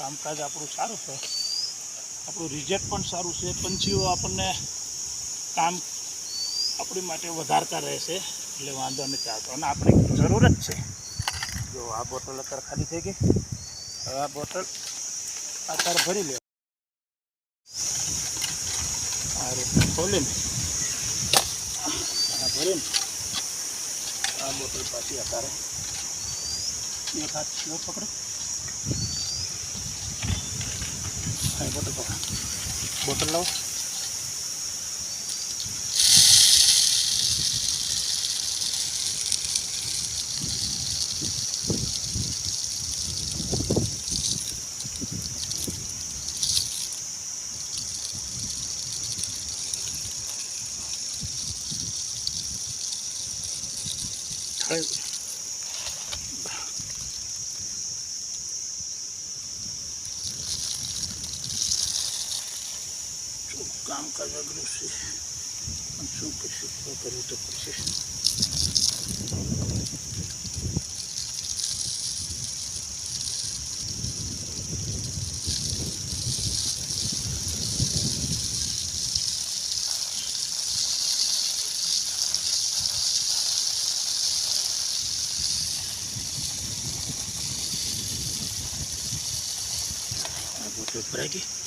કામકાજ આપણું સારું છે, આપણું રિઝલ્ટ પણ સારું છે. પંછીઓ આપણને કામ આપણી માટે વધારતા રહેશે, એટલે વાંધો નથી આવતો. અને આપણે જરૂર જ છે. જો આ બોટલ અત્યારે ખાલી થઈ ગઈ, હવે આ બોટલ અત્યારે ભરી લે. આ રીતે ખોલીને આ ભરીને આ બોટલ પાછી અત્યારે એક હાથ છીઓ પકડે, હા બોટલ પકડ, બોટલ લાવો. કામકાજ અઘરું છે, પણ શું કરશું, કરવું તો પડશે. આ બોટલ ભરાઈ ગઈ.